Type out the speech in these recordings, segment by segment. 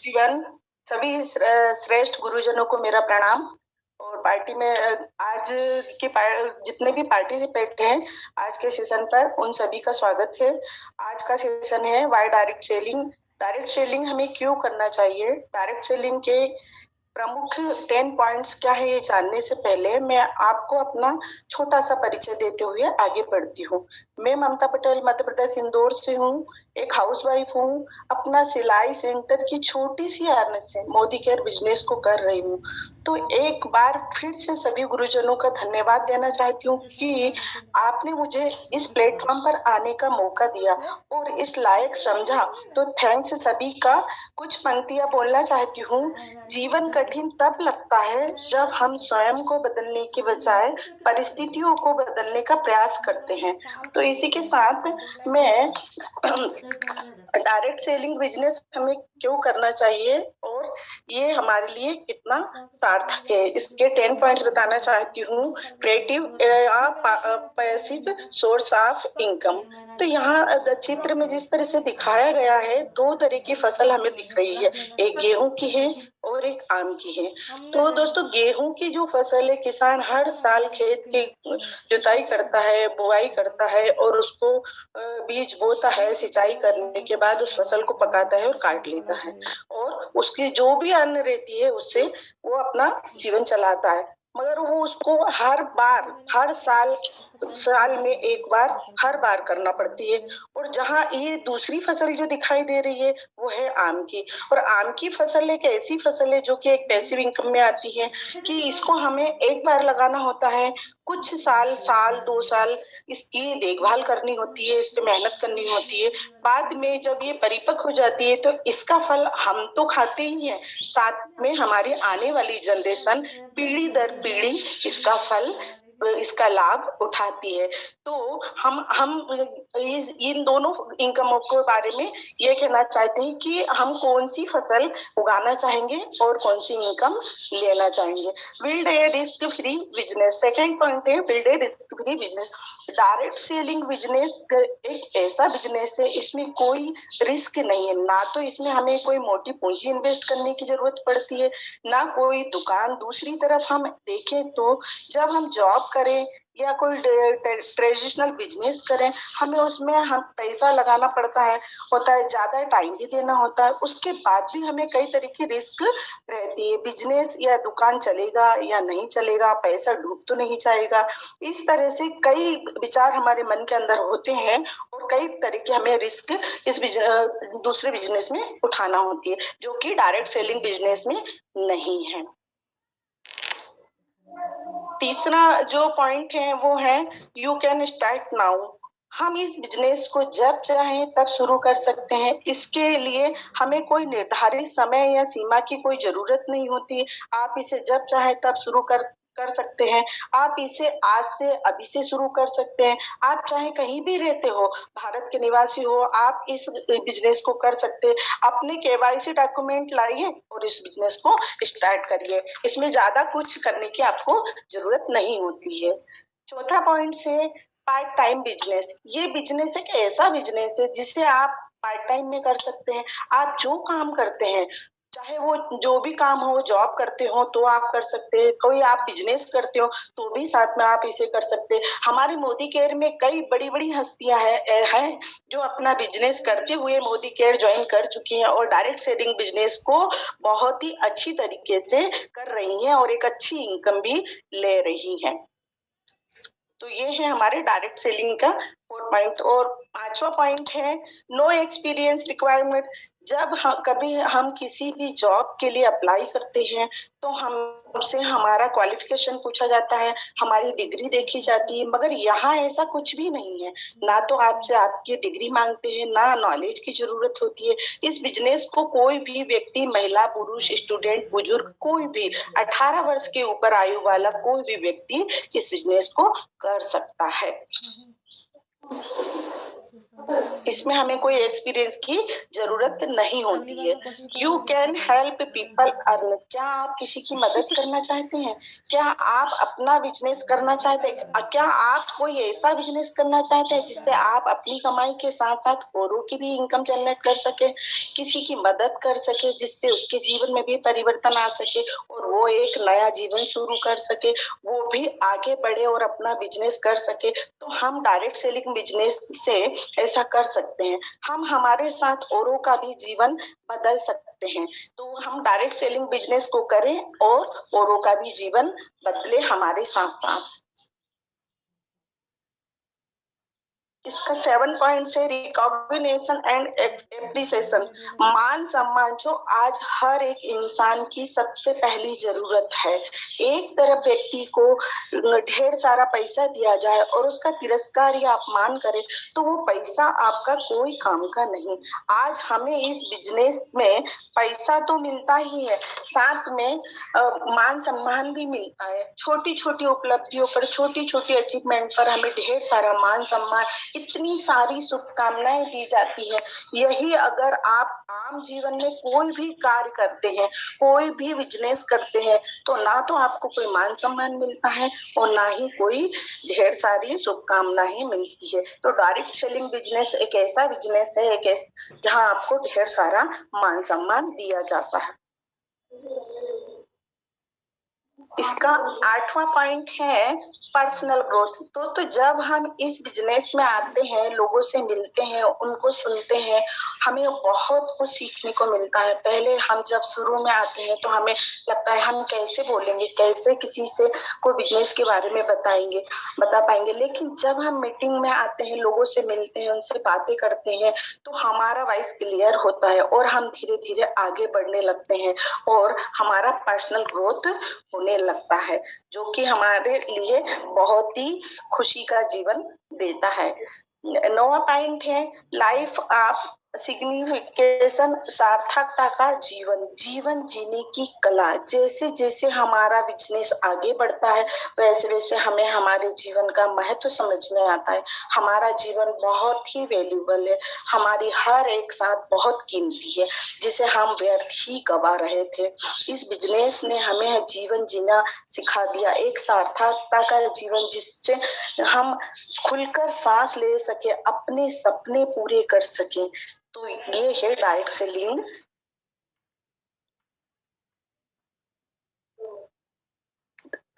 Everyone, सभी श्रेष्ठ गुरुजनों को मेरा प्रणाम। और पार्टी में आज के जितने भी पार्टिसिपेंट हैं आज के सेशन पर, उन सभी का स्वागत है। आज का सेशन है why direct selling. Direct selling हमें क्यों करना चाहिए, डायरेक्ट सेलिंग के प्रमुख 10 पॉइंट्स क्या है, ये जानने से पहले मैं आपको अपना छोटा सा परिचय देते हुए आगे बढ़ती हूँ। मैं ममता पटेल मध्य प्रदेश इंदौर से हूँ, एक हाउसवाइफ हूँ। अपना सिलाई सेंटर की छोटी सी अर्न से मोदी केयर बिजनेस को कर रही हूँ। तो एक बार फिर से सभी गुरुजनों का धन्यवाद देना चाहती हूँ कि आपने मुझे इस प्लेटफॉर्म पर आने का मौका दिया और इस लायक समझा। तो थैंक्स सभी का। कुछ पंक्तियां बोलना चाहती हूँ। जीवन कठिन तब लगता है जब हम स्वयं को बदलने के बजाय परिस्थितियों को बदलने का प्रयास करते हैं। तो इसी के साथ मैं डायरेक्ट सेलिंग बिजनेस हमें क्यों करना चाहिए और ये हमारे लिए कितना सार्थक है, इसके 10 पॉइंट्स बताना चाहती हूँ। Creative passive source of income. तो यहाँ चित्र में जिस तरह से दिखाया गया है, दो तरह की फसल हमें दिख रही है, एक गेहूं की है और एक आम की है। तो दोस्तों, गेहूं की जो फसल है, किसान हर साल खेत की जुताई करता है, बुआई करता है और उसको बीज बोता है। सिंचाई करने के बाद उस फसल को पकाता है और काट लेता है, और उसकी जो भी अन्न रहती है उससे वो अपना जीवन चलाता है। मगर वो उसको हर बार, हर साल में एक बार, हर बार करना पड़ती है। और जहाँ ये दूसरी फसल जो दिखाई दे रही है वो है आम की। और आम की फसल एक ऐसी फसल है जो कि एक पैसिव इनकम में आती है, कि इसको हमें एक बार लगाना होता है, कुछ साल, 2 साल इसकी देखभाल करनी होती है, इस पे मेहनत करनी होती है। बाद में जब ये परिपक्व हो जाती है तो इसका फल हम तो खाते ही हैं, साथ में हमारी आने वाली जनरेशन पीढ़ी दर पीढ़ी इसका फल, इसका लाभ उठाती है। तो हम इन दोनों इनकमों के बारे में ये कहना चाहते हैं कि हम कौन सी फसल उगाना चाहेंगे और कौन सी इनकम लेना चाहेंगे। Build a risk free business. Second point है build a risk free business. Direct selling business एक ऐसा बिजनेस है, इसमें कोई रिस्क नहीं है। ना तो इसमें हमें कोई मोटी पूंजी इन्वेस्ट करने की जरूरत पड़ती है, ना कोई दुकान। दूसरी तरफ हम देखें तो जब हम जॉब करें या कोई ट्रेडिशनल बिजनेस करें, हमें उसमें हम पैसा लगाना पड़ता है, होता है, ज्यादा टाइम भी देना होता है। उसके बाद भी हमें कई तरह की रिस्क रहती है। बिजनेस या दुकान चलेगा या नहीं चलेगा, पैसा डूब तो नहीं जाएगा। इस तरह से कई विचार हमारे मन के अंदर होते हैं और कई तरह के हमें रिस्क इस दूसरे बिजनेस में उठाना होती है, जो कि डायरेक्ट सेलिंग बिजनेस में नहीं है। तीसरा जो पॉइंट है वो है यू कैन स्टार्ट नाउ। हम इस बिजनेस को जब चाहें तब शुरू कर सकते हैं। इसके लिए हमें कोई निर्धारित समय या सीमा की कोई जरूरत नहीं होती। आप इसे जब चाहें तब शुरू कर सकते हैं। आप इसे आज से, अभी से शुरू कर सकते हैं। आप चाहे कहीं भी रहते हो, भारत के निवासी हो, आप इस बिजनेस को कर सकते हैं। अपने केवाईसी डॉक्यूमेंट लाइए और इस बिजनेस को स्टार्ट करिए। इसमें ज्यादा कुछ करने की आपको जरूरत नहीं होती है। चौथा पॉइंट है पार्ट टाइम बिजनेस। ये बिजनेस एक ऐसा बिजनेस है जिसे आप पार्ट टाइम में कर सकते हैं। आप जो काम करते हैं, चाहे वो जो भी काम हो, जॉब करते हो तो आप कर सकते हैं, कोई आप बिजनेस करते हो तो भी साथ में आप इसे कर सकते हैं। हमारे मोदी केयर में कई बड़ी बड़ी हस्तियां हैं जो अपना बिजनेस करते हुए मोदी केयर ज्वाइन कर चुकी हैं और डायरेक्ट सेलिंग बिजनेस को बहुत ही अच्छी तरीके से कर रही हैं और एक अच्छी इनकम भी ले रही हैं। तो ये है हमारे डायरेक्ट सेलिंग का 4 पॉइंट। और 5वां पॉइंट है नो एक्सपीरियंस रिक्वायरमेंट। जब कभी हम किसी भी जॉब के लिए अप्लाई करते हैं तो हमसे हमारा क्वालिफिकेशन पूछा जाता है, हमारी डिग्री देखी जाती है। मगर यहाँ ऐसा कुछ भी नहीं है, ना तो आपसे आपकी डिग्री मांगते हैं, ना नॉलेज की जरूरत होती है। इस बिजनेस को कोई भी व्यक्ति, महिला, पुरुष, स्टूडेंट, बुजुर्ग, कोई भी 18 वर्ष के ऊपर आयु वाला कोई भी व्यक्ति इस बिजनेस को कर सकता है। इसमें हमें कोई एक्सपीरियंस की जरूरत नहीं होती है। You can help people earn. क्या आप किसी की मदद करना चाहते हैं? क्या आप अपना बिजनेस करना चाहते हैं? क्या आप कोई ऐसा बिजनेस करना चाहते हैं जिससे आप अपनी कमाई के साथ साथ औरों की भी इनकम जनरेट कर सके, किसी की मदद कर सके जिससे उसके जीवन में भी परिवर्तन आ सके और वो एक नया जीवन शुरू कर सके, वो भी आगे बढ़े और अपना बिजनेस कर सके? तो हम डायरेक्ट सेलिंग बिजनेस से ऐसा कर सकते हैं। हम हमारे साथ औरों का भी जीवन बदल सकते हैं। तो हम डायरेक्ट सेलिंग बिजनेस को करें और औरों का भी जीवन बदले हमारे साथ साथ। इसका 7 पॉइंट्स है रिकॉग्निशन एंड एप्रिसिएशन। मान सम्मान जो आज हर एक इंसान की सबसे पहली जरूरत है। एक तरफ व्यक्ति को ढेर सारा पैसा दिया जाए और उसका तिरस्कार या अपमान करे तो वो पैसा आपका कोई काम का नहीं। आज हमें इस बिजनेस में पैसा तो मिलता ही है, साथ में मान सम्मान भी मिलता है। छोटी छोटी उपलब्धियों पर, छोटी छोटी अचीवमेंट पर हमें ढेर सारा मान सम्मान, इतनी सारी शुभकामनाएं दी जाती है। यही अगर आप आम जीवन में कोई भी कार्य करते हैं, कोई भी बिजनेस करते हैं, तो ना तो आपको कोई मान सम्मान मिलता है और ना ही कोई ढेर सारी शुभकामनाएं मिलती है। तो डायरेक्ट सेलिंग बिजनेस एक ऐसा बिजनेस है, जहां आपको ढेर सारा मान सम्मान दिया जाता है। इसका 8वां पॉइंट है पर्सनल ग्रोथ। तो जब हम इस बिजनेस में आते हैं, लोगों से मिलते हैं, उनको सुनते हैं, हमें बहुत कुछ सीखने को मिलता है। पहले हम जब शुरू में आते हैं तो हमें लगता है हम कैसे बोलेंगे, कैसे किसी से कोई बिजनेस के बारे में बता पाएंगे। लेकिन जब हम मीटिंग में आते हैं, लोगों से मिलते हैं, उनसे बातें करते हैं, तो हमारा वॉइस क्लियर होता है और हम धीरे धीरे आगे बढ़ने लगते हैं और हमारा पर्सनल ग्रोथ होने लगता है, जो कि हमारे लिए बहुत ही खुशी का जीवन देता है। 9वां पॉइंट है लाइफ ऑफ सिग्निफिकेशन, सार्थकता का जीवन, जीवन जीने की कला। जैसे जैसे हमारा बिजनेस आगे बढ़ता है वैसे वैसे हमें हमारे जीवन का महत्व समझ में आता है। हमारा जीवन बहुत ही वैल्यूबल है, हमारी हर एक साथ बहुत कीमती है, जिसे हम व्यर्थ ही गवा रहे थे। इस बिजनेस ने हमें जीवन जीना सिखा दिया, एक सार्थकता का जीवन जिससे हम खुलकर सांस ले सके, अपने सपने पूरे कर सके। तो ये है डायरेक्ट सेलिंग।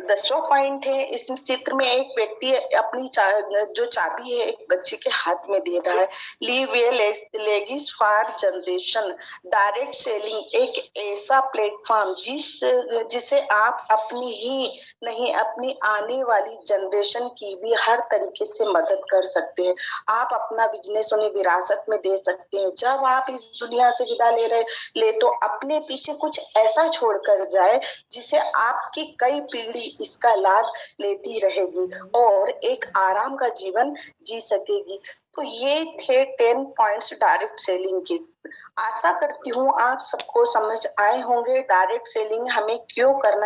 10वां पॉइंट है, इस चित्र में एक व्यक्ति अपनी जो चाबी है एक बच्चे के हाथ में दे रहा है। Leave A legacy for generation. Direct selling एक ऐसा प्लेटफॉर्म जिसे आप अपनी ही नहीं, अपनी आने वाली जनरेशन की भी हर तरीके से मदद कर सकते हैं। आप अपना बिजनेस उन्हें विरासत में दे सकते हैं। जब आप इस दुनिया से विदा ले तो अपने पीछे कुछ ऐसा छोड़ कर जाए जिसे आपकी कई पीढ़ी इसका लाभ लेती रहेगी और एक आराम का जीवन जी सकेगी। तो ये थे 10 पॉइंट्स डायरेक्ट सेलिंग के। आशा करती हूँ आप सबको समझ आए होंगे डायरेक्ट सेलिंग हमें क्यों करना